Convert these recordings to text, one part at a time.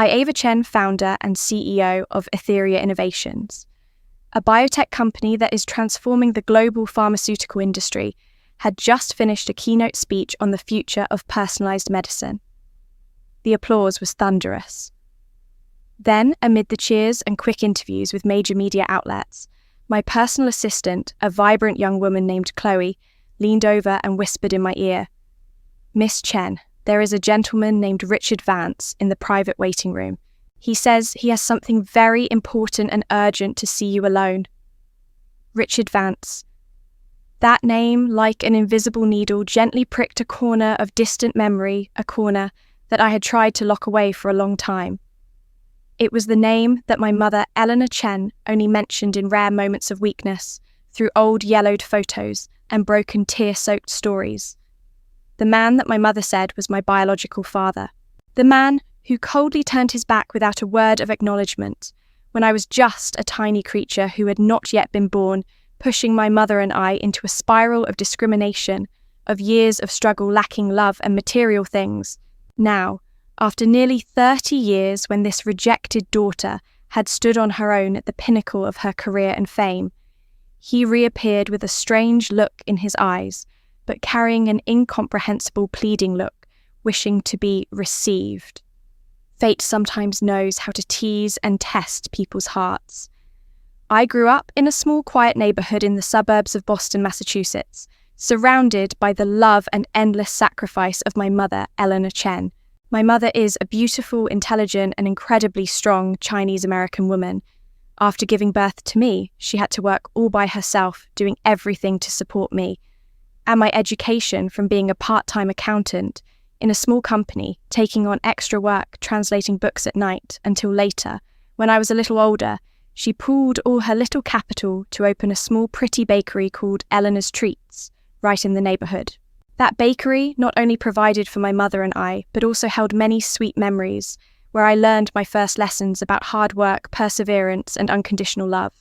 Ava Chen, founder and CEO of Etheria Innovations, a biotech company that is transforming the global pharmaceutical industry, had just finished a keynote speech on the future of personalized medicine. The applause was thunderous. Then, amid the cheers and quick interviews with major media outlets, my personal assistant, a vibrant young woman named Chloe, leaned over and whispered in my ear, "Miss Chen, there is a gentleman named Richard Vance in the private waiting room. He says he has something very important and urgent to see you alone." Richard Vance. That name, like an invisible needle, gently pricked a corner of distant memory, a corner that I had tried to lock away for a long time. It was the name that my mother, Eleanor Chen, only mentioned in rare moments of weakness, through old yellowed photos and broken tear-soaked stories. The man that my mother said was my biological father. The man who coldly turned his back without a word of acknowledgement when I was just a tiny creature who had not yet been born, pushing my mother and I into a spiral of discrimination, of years of struggle lacking love and material things. Now, after nearly 30 years, when this rejected daughter had stood on her own at the pinnacle of her career and fame, he reappeared with a strange look in his eyes, but carrying an incomprehensible pleading look, wishing to be received. Fate sometimes knows how to tease and test people's hearts. I grew up in a small, quiet neighborhood in the suburbs of Boston, Massachusetts, surrounded by the love and endless sacrifice of my mother, Eleanor Chen. My mother is a beautiful, intelligent, and incredibly strong Chinese-American woman. After giving birth to me, she had to work all by herself, doing everything to support me. And my education from being a part-time accountant in a small company, taking on extra work, translating books at night, until later, when I was a little older, she pooled all her little capital to open a small pretty bakery called Eleanor's Treats, right in the neighborhood. That bakery not only provided for my mother and I, but also held many sweet memories, where I learned my first lessons about hard work, perseverance, and unconditional love.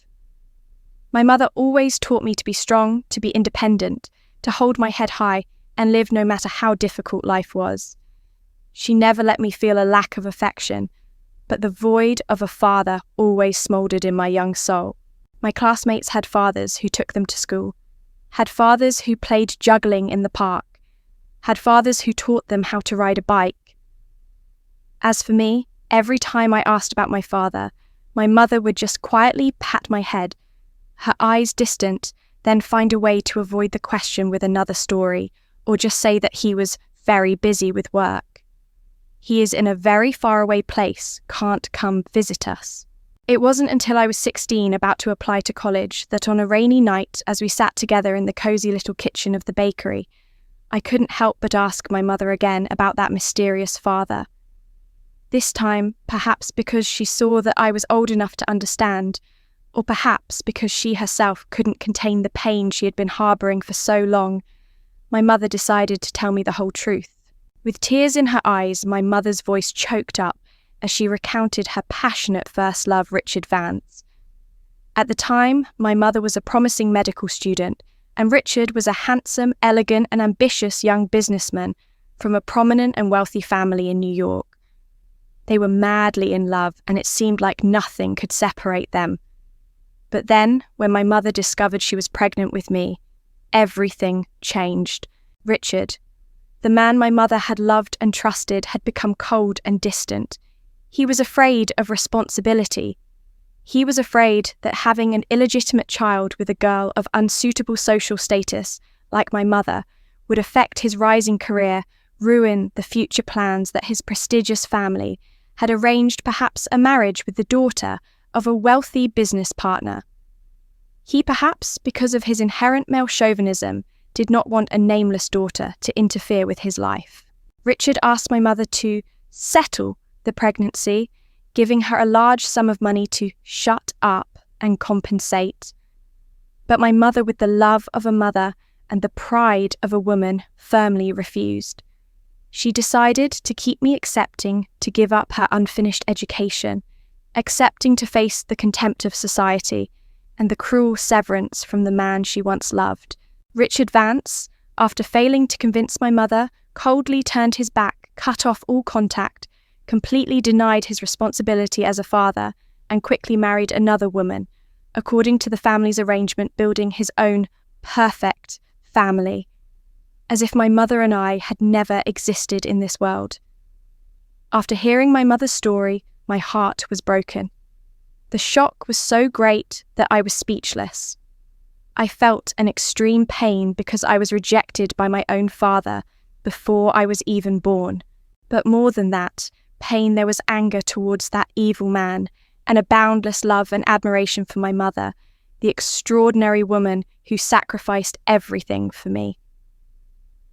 My mother always taught me to be strong, to be independent, to hold my head high, and live no matter how difficult life was. She never let me feel a lack of affection, but the void of a father always smouldered in my young soul. My classmates had fathers who took them to school, had fathers who played juggling in the park, had fathers who taught them how to ride a bike. As for me, every time I asked about my father, my mother would just quietly pat my head, her eyes distant, then find a way to avoid the question with another story, or just say that he was very busy with work. He is in a very faraway place, can't come visit us. It wasn't until I was 16, about to apply to college, that on a rainy night, as we sat together in the cozy little kitchen of the bakery, I couldn't help but ask my mother again about that mysterious father. This time, perhaps because she saw that I was old enough to understand, or perhaps because she herself couldn't contain the pain she had been harbouring for so long, my mother decided to tell me the whole truth. With tears in her eyes, my mother's voice choked up as she recounted her passionate first love, Richard Vance. At the time, my mother was a promising medical student, and Richard was a handsome, elegant, and ambitious young businessman from a prominent and wealthy family in New York. They were madly in love, and it seemed like nothing could separate them. But then, when my mother discovered she was pregnant with me, everything changed. Richard, the man my mother had loved and trusted, had become cold and distant. He was afraid of responsibility. He was afraid that having an illegitimate child with a girl of unsuitable social status, like my mother, would affect his rising career, ruin the future plans that his prestigious family had arranged, perhaps a marriage with the daughter of a wealthy business partner. He perhaps, because of his inherent male chauvinism, did not want a nameless daughter to interfere with his life. Richard asked my mother to settle the pregnancy, giving her a large sum of money to shut up and compensate. But my mother, with the love of a mother and the pride of a woman, firmly refused. She decided to keep me accepting to give up her unfinished education, accepting to face the contempt of society and the cruel severance from the man she once loved. Richard Vance, after failing to convince my mother, coldly turned his back, cut off all contact, completely denied his responsibility as a father, and quickly married another woman, according to the family's arrangement, building his own perfect family, as if my mother and I had never existed in this world. After hearing my mother's story, my heart was broken. The shock was so great that I was speechless. I felt an extreme pain because I was rejected by my own father before I was even born. But more than that, pain, there was anger towards that evil man, and a boundless love and admiration for my mother, the extraordinary woman who sacrificed everything for me.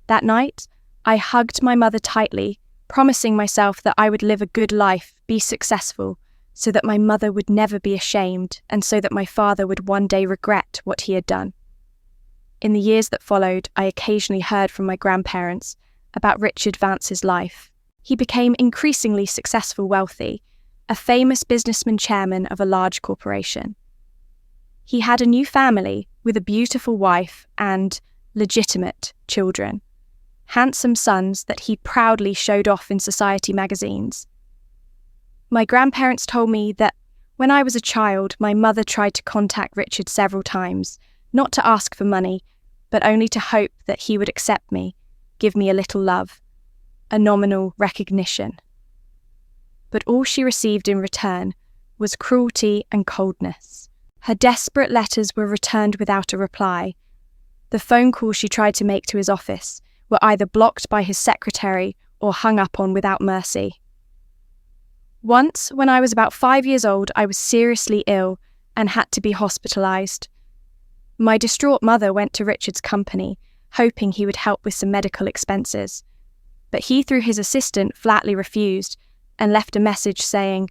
That night, I hugged my mother tightly, promising myself that I would live a good life, be successful, so that my mother would never be ashamed, and so that my father would one day regret what he had done. In the years that followed, I occasionally heard from my grandparents about Richard Vance's life. He became increasingly successful, wealthy, a famous businessman, chairman of a large corporation. He had a new family with a beautiful wife and legitimate children, handsome sons that he proudly showed off in society magazines. My grandparents told me that when I was a child, my mother tried to contact Richard several times, not to ask for money, but only to hope that he would accept me, give me a little love, a nominal recognition. But all she received in return was cruelty and coldness. Her desperate letters were returned without a reply. The phone calls she tried to make to his office were either blocked by his secretary or hung up on without mercy. Once, when I was about 5 years old, I was seriously ill and had to be hospitalized. My distraught mother went to Richard's company, hoping he would help with some medical expenses. But he, through his assistant, flatly refused and left a message saying,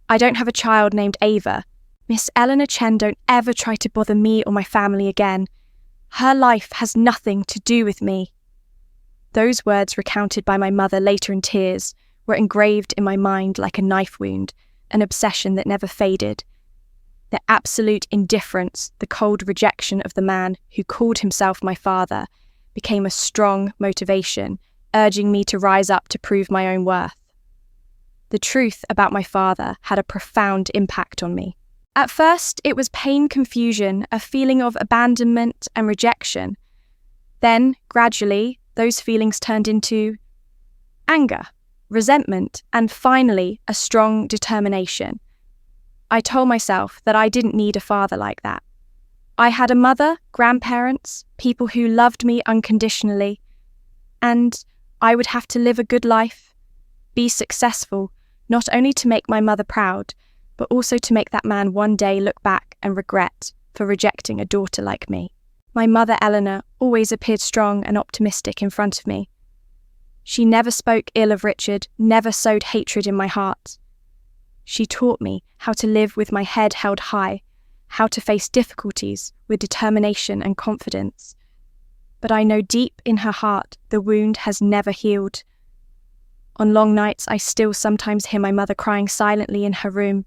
"I don't have a child named Ava. Miss Eleanor Chen, don't ever try to bother me or my family again. Her life has nothing to do with me." Those words, recounted by my mother later in tears, were engraved in my mind like a knife wound, an obsession that never faded. The absolute indifference, the cold rejection of the man who called himself my father, became a strong motivation, urging me to rise up to prove my own worth. The truth about my father had a profound impact on me. At first, it was pain, confusion, a feeling of abandonment and rejection. Then, gradually, those feelings turned into anger, resentment, and finally, a strong determination. I told myself that I didn't need a father like that. I had a mother, grandparents, people who loved me unconditionally, and I would have to live a good life, be successful, not only to make my mother proud, but also to make that man one day look back and regret for rejecting a daughter like me. My mother, Eleanor, always appeared strong and optimistic in front of me. She never spoke ill of Richard, never sowed hatred in my heart. She taught me how to live with my head held high, how to face difficulties with determination and confidence. But I know deep in her heart the wound has never healed. On long nights, I still sometimes hear my mother crying silently in her room.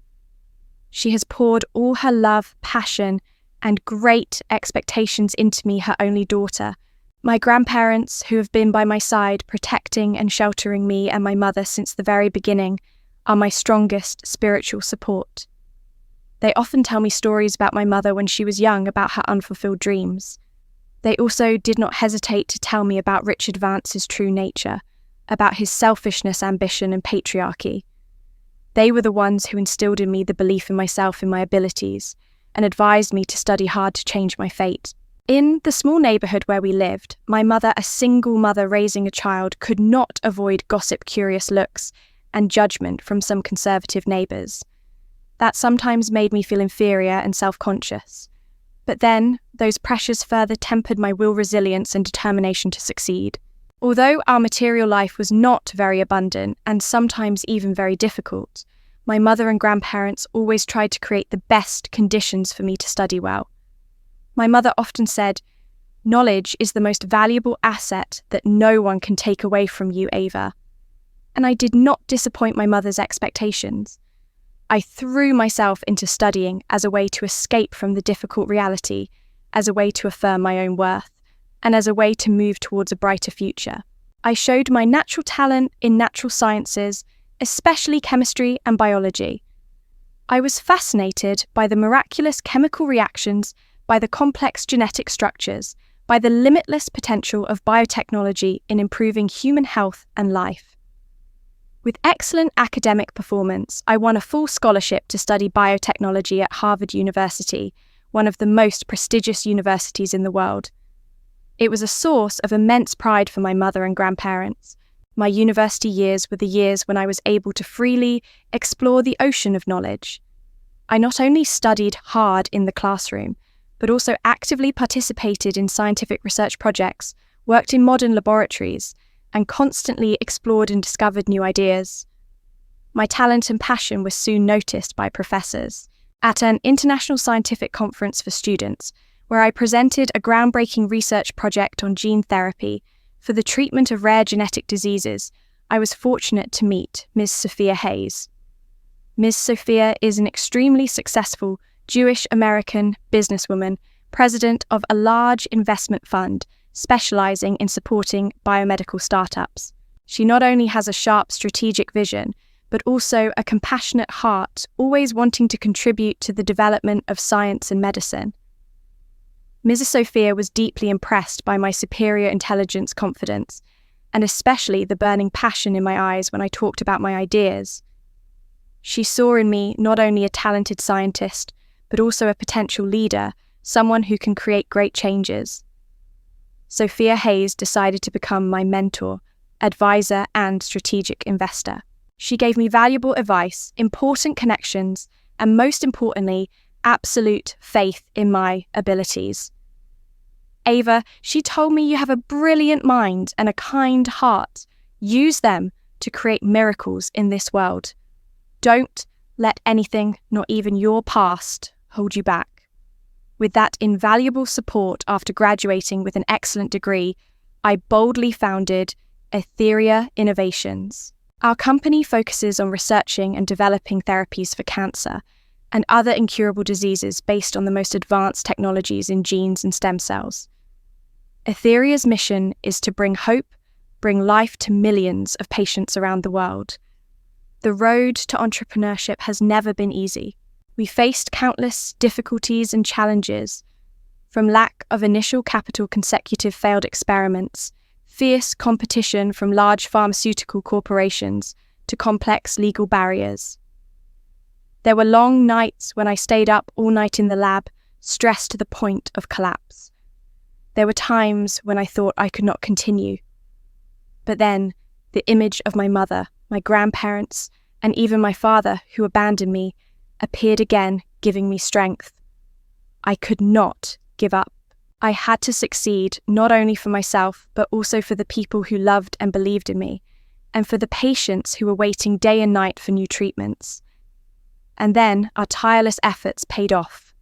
She has poured all her love, passion, and great expectations into me, her only daughter. My grandparents, who have been by my side, protecting and sheltering me and my mother since the very beginning, are my strongest spiritual support. They often tell me stories about my mother when she was young, about her unfulfilled dreams. They also did not hesitate to tell me about Richard Vance's true nature, about his selfishness, ambition, and patriarchy. They were the ones who instilled in me the belief in myself and my abilities, and advised me to study hard to change my fate. In the small neighbourhood where we lived, my mother, a single mother raising a child, could not avoid gossip-curious looks and judgment from some conservative neighbours. That sometimes made me feel inferior and self-conscious. But then, those pressures further tempered my will, resilience, and determination to succeed. Although our material life was not very abundant, and sometimes even very difficult, my mother and grandparents always tried to create the best conditions for me to study well. My mother often said, "Knowledge is the most valuable asset that no one can take away from you, Ava." And I did not disappoint my mother's expectations. I threw myself into studying as a way to escape from the difficult reality, as a way to affirm my own worth, and as a way to move towards a brighter future. I showed my natural talent in natural sciences especially chemistry and biology. I was fascinated by the miraculous chemical reactions, by the complex genetic structures, by the limitless potential of biotechnology in improving human health and life. With excellent academic performance, I won a full scholarship to study biotechnology at Harvard University, one of the most prestigious universities in the world. It was a source of immense pride for my mother and grandparents. My university years were the years when I was able to freely explore the ocean of knowledge. I not only studied hard in the classroom, but also actively participated in scientific research projects, worked in modern laboratories, and constantly explored and discovered new ideas. My talent and passion was soon noticed by professors. At an international scientific conference for students, where I presented a groundbreaking research project on gene therapy for the treatment of rare genetic diseases, I was fortunate to meet Ms. Sophia Hayes. Ms. Sophia is an extremely successful Jewish-American businesswoman, president of a large investment fund specializing in supporting biomedical startups. She not only has a sharp strategic vision, but also a compassionate heart, always wanting to contribute to the development of science and medicine. Mrs. Sophia was deeply impressed by my superior intelligence, confidence, and especially the burning passion in my eyes when I talked about my ideas. She saw in me not only a talented scientist, but also a potential leader, someone who can create great changes. Sophia Hayes decided to become my mentor, advisor, and strategic investor. She gave me valuable advice, important connections, and most importantly, absolute faith in my abilities. Ava, she told me, you have a brilliant mind and a kind heart. Use them to create miracles in this world. Don't let anything, not even your past, hold you back. With that invaluable support after graduating with an excellent degree, I boldly founded Etheria Innovations. Our company focuses on researching and developing therapies for cancer and other incurable diseases based on the most advanced technologies in genes and stem cells. Etheria's mission is to bring hope, bring life to millions of patients around the world. The road to entrepreneurship has never been easy. We faced countless difficulties and challenges, from lack of initial capital, consecutive failed experiments, fierce competition from large pharmaceutical corporations, to complex legal barriers. There were long nights when I stayed up all night in the lab, stressed to the point of collapse. There were times when I thought I could not continue. But then, the image of my mother, my grandparents, and even my father, who abandoned me, appeared again, giving me strength. I could not give up. I had to succeed, not only for myself, but also for the people who loved and believed in me, and for the patients who were waiting day and night for new treatments. And then our tireless efforts paid off.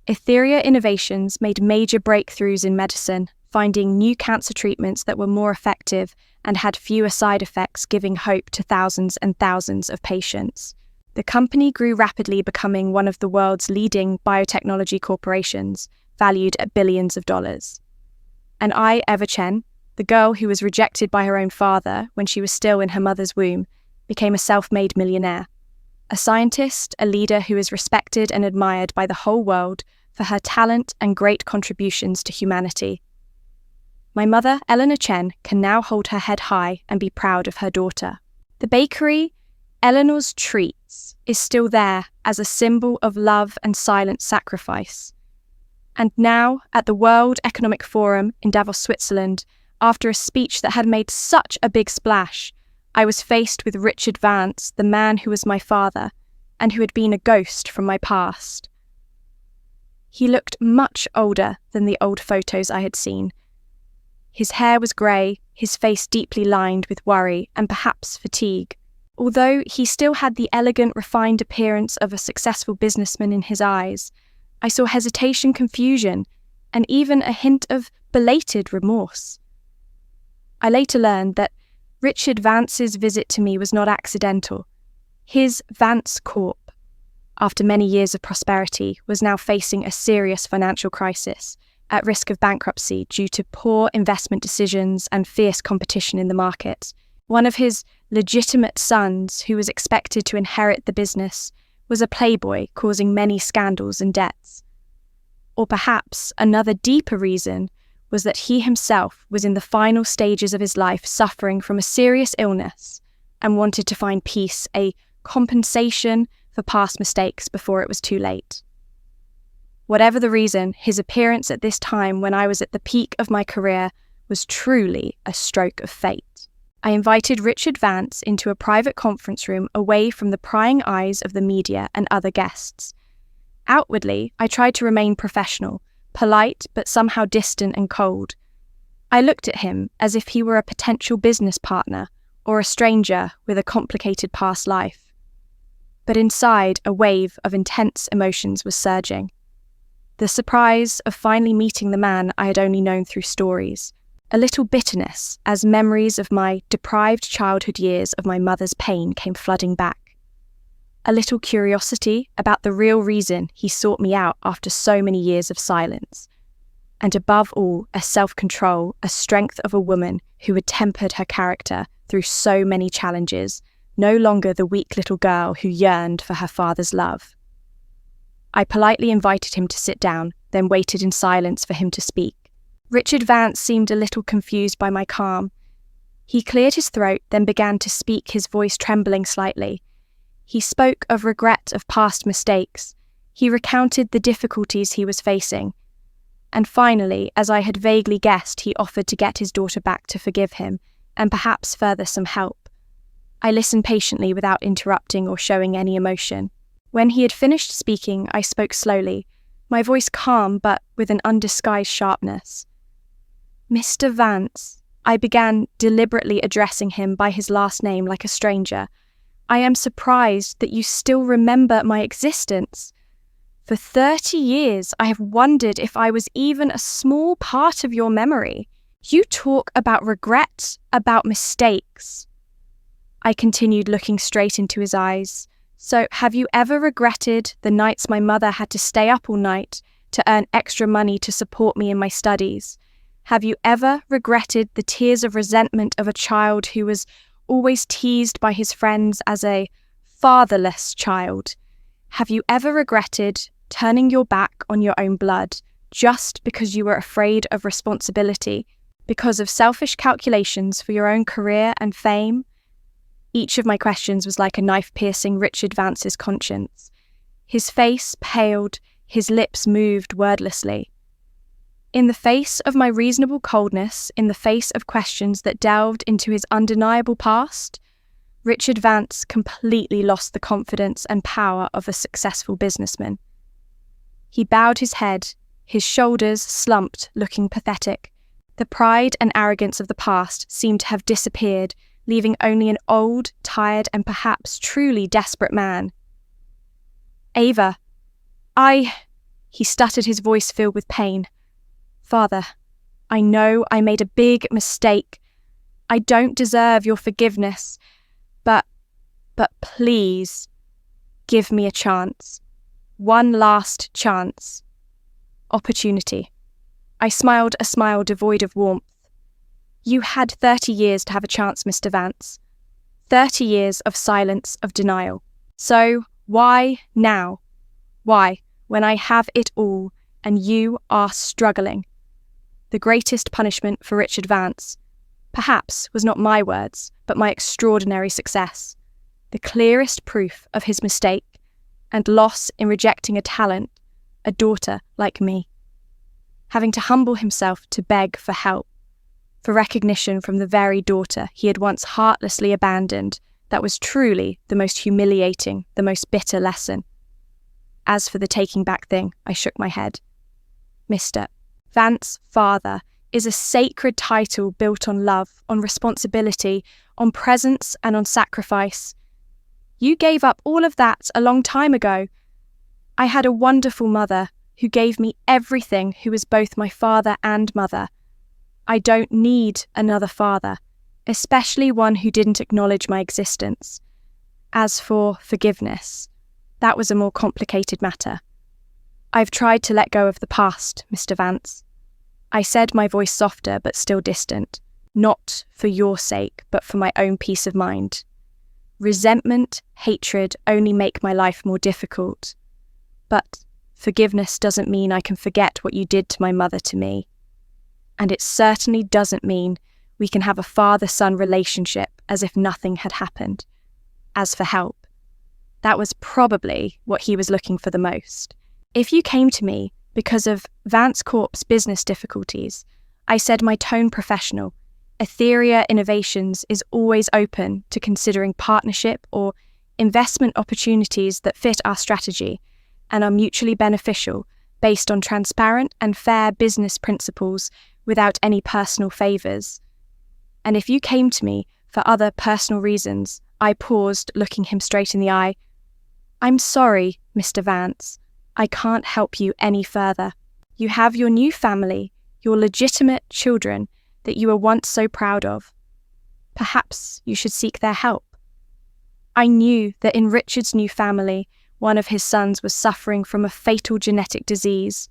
Etheria Innovations made major breakthroughs in medicine, finding new cancer treatments that were more effective and had fewer side effects, giving hope to thousands and thousands of patients. The company grew rapidly, becoming one of the world's leading biotechnology corporations, valued at billions of dollars. And I, Eva Chen, the girl who was rejected by her own father when she was still in her mother's womb, became a self-made millionaire. A scientist, a leader who is respected and admired by the whole world for her talent and great contributions to humanity. My mother, Eleanor Chen, can now hold her head high and be proud of her daughter. The bakery, Eleanor's Treats, is still there as a symbol of love and silent sacrifice. And now, at the World Economic Forum in Davos, Switzerland, after a speech that had made such a big splash, I was faced with Richard Vance, the man who was my father, and who had been a ghost from my past. He looked much older than the old photos I had seen. His hair was grey, his face deeply lined with worry and perhaps fatigue. Although he still had the elegant, refined appearance of a successful businessman in his eyes, I saw hesitation, confusion, and even a hint of belated remorse. I later learned that Richard Vance's visit to me was not accidental. His Vance Corp, after many years of prosperity, was now facing a serious financial crisis, at risk of bankruptcy due to poor investment decisions and fierce competition in the market. One of his legitimate sons, who was expected to inherit the business, was a playboy causing many scandals and debts. Or perhaps another deeper reason was that he himself was in the final stages of his life suffering from a serious illness and wanted to find peace, a compensation for past mistakes before it was too late. Whatever the reason, his appearance at this time when I was at the peak of my career was truly a stroke of fate. I invited Richard Vance into a private conference room away from the prying eyes of the media and other guests. Outwardly, I tried to remain professional, polite but somehow distant and cold. I looked at him as if he were a potential business partner or a stranger with a complicated past life. But inside, a wave of intense emotions was surging. The surprise of finally meeting the man I had only known through stories. A little bitterness as memories of my deprived childhood years of my mother's pain came flooding back. A little curiosity about the real reason he sought me out after so many years of silence. And above all, a self-control, a strength of a woman who had tempered her character through so many challenges, no longer the weak little girl who yearned for her father's love. I politely invited him to sit down, then waited in silence for him to speak. Richard Vance seemed a little confused by my calm. He cleared his throat, then began to speak, his voice trembling slightly. He spoke of regret of past mistakes. He recounted the difficulties he was facing. And finally, as I had vaguely guessed, he offered to get his daughter back to forgive him, and perhaps further some help. I listened patiently without interrupting or showing any emotion. When he had finished speaking, I spoke slowly, my voice calm but with an undisguised sharpness. Mr. Vance, I began deliberately addressing him by his last name like a stranger. I am surprised that you still remember my existence. For 30 years, I have wondered if I was even a small part of your memory. You talk about regret, about mistakes. I continued, looking straight into his eyes. So, have you ever regretted the nights my mother had to stay up all night to earn extra money to support me in my studies? Have you ever regretted the tears of resentment of a child who was always teased by his friends as a fatherless child? Have you ever regretted turning your back on your own blood just because you were afraid of responsibility, because of selfish calculations for your own career and fame? Each of my questions was like a knife piercing Richard Vance's conscience. His face paled, his lips moved wordlessly. In the face of my reasonable coldness, in the face of questions that delved into his undeniable past, Richard Vance completely lost the confidence and power of a successful businessman. He bowed his head, his shoulders slumped, looking pathetic. The pride and arrogance of the past seemed to have disappeared, leaving only an old, tired, and perhaps truly desperate man. Ava, he stuttered, his voice filled with pain. Father, I know I made a big mistake. I don't deserve your forgiveness, but please, give me a chance. One last chance. Opportunity. I smiled a smile devoid of warmth. You had 30 years to have a chance, Mr. Vance. 30 years of silence, of denial. So why now? Why, when I have it all and you are struggling? The greatest punishment for Richard Vance, perhaps, was not my words, but my extraordinary success. The clearest proof of his mistake and loss in rejecting a talent, a daughter like me. Having to humble himself to beg for help, for recognition from the very daughter he had once heartlessly abandoned, that was truly the most humiliating, the most bitter lesson. As for the taking back thing, I shook my head. Mr. Vance Father is a sacred title built on love, on responsibility, on presence and on sacrifice. You gave up all of that a long time ago. I had a wonderful mother who gave me everything, who was both my father and mother. I don't need another father, especially one who didn't acknowledge my existence. As for forgiveness, that was a more complicated matter. I've tried to let go of the past, Mr. Vance. I said, my voice softer but still distant. not for your sake, but for my own peace of mind. Resentment, hatred only make my life more difficult. But forgiveness doesn't mean I can forget what you did to my mother to me. And it certainly doesn't mean we can have a father-son relationship as if nothing had happened. As for help, that was probably what he was looking for the most. If you came to me because of Vance Corp's business difficulties, I said my tone professional. Etheria Innovations is always open to considering partnership or investment opportunities that fit our strategy and are mutually beneficial based on transparent and fair business principles without any personal favours. And if you came to me for other personal reasons, I paused, looking him straight in the eye. I'm sorry, Mr. Vance. I can't help you any further. You have your new family, your legitimate children that you were once so proud of. Perhaps you should seek their help. I knew that in Richard's new family, one of his sons was suffering from a fatal genetic disease,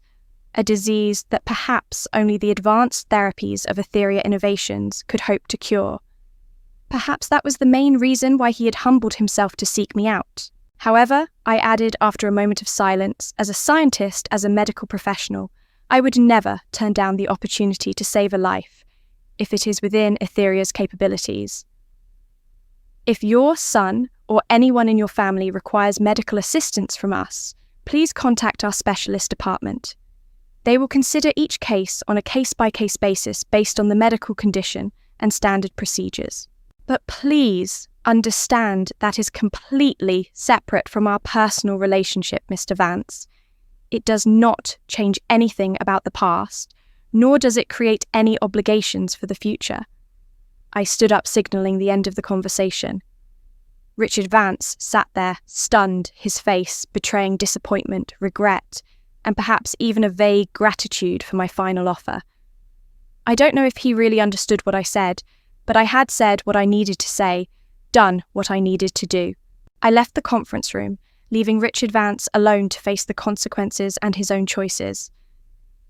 a disease that perhaps only the advanced therapies of Etheria Innovations could hope to cure. Perhaps that was the main reason why he had humbled himself to seek me out. However, I added after a moment of silence, as a scientist, as a medical professional, I would never turn down the opportunity to save a life, if it is within Etheria's capabilities. If your son or anyone in your family requires medical assistance from us, please contact our specialist department. They will consider each case on a case-by-case basis based on the medical condition and standard procedures. But please understand that is completely separate from our personal relationship, Mr. Vance. It does not change anything about the past, nor does it create any obligations for the future. I stood up, signalling the end of the conversation. Richard Vance sat there, stunned, his face betraying disappointment, regret, and perhaps even a vague gratitude for my final offer. I don't know if he really understood what I said, but I had said what I needed to say, done what I needed to do. I left the conference room, leaving Richard Vance alone to face the consequences and his own choices.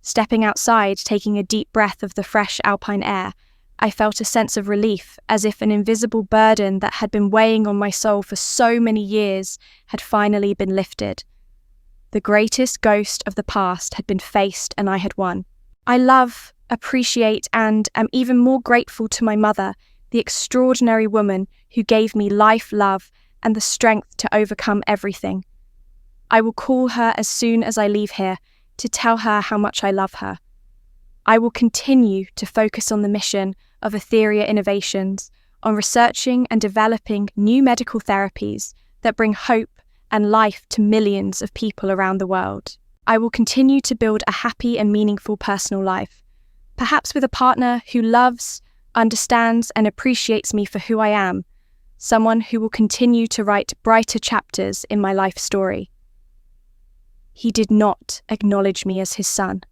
Stepping outside, taking a deep breath of the fresh alpine air, I felt a sense of relief, as if an invisible burden that had been weighing on my soul for so many years had finally been lifted. The greatest ghost of the past had been faced, and I had won. I love, appreciate, and am even more grateful to my mother, the extraordinary woman who gave me life, love, and the strength to overcome everything. I will call her as soon as I leave here to tell her how much I love her. I will continue to focus on the mission of Etheria Innovations, on researching and developing new medical therapies that bring hope and life to millions of people around the world. I will continue to build a happy and meaningful personal life, perhaps with a partner who loves, understands, and appreciates me for who I am, someone who will continue to write brighter chapters in my life story. He did not acknowledge me as his son,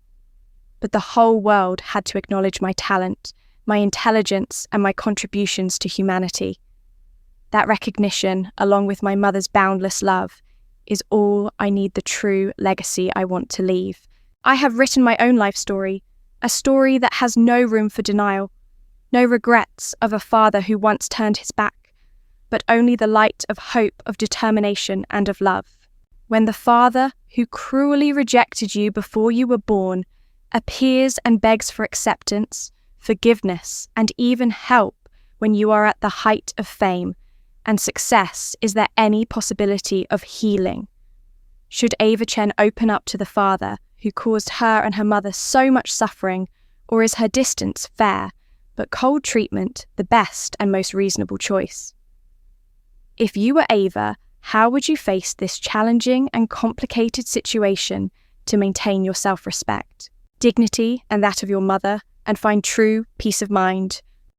but the whole world had to acknowledge my talent, my intelligence, and my contributions to humanity. That recognition, along with my mother's boundless love, is all I need the true legacy I want to leave. I have written my own life story, a story that has no room for denial, no regrets of a father who once turned his back, but only the light of hope, of determination, and of love. When the father who cruelly rejected you before you were born appears and begs for acceptance, forgiveness, and even help when you are at the height of fame and success, is there any possibility of healing? Should Ava Chen open up to the father who caused her and her mother so much suffering, or is her distance fair, but cold treatment the best and most reasonable choice? If you were Ava, how would you face this challenging and complicated situation to maintain your self-respect, dignity, and that of your mother, and find true peace of mind,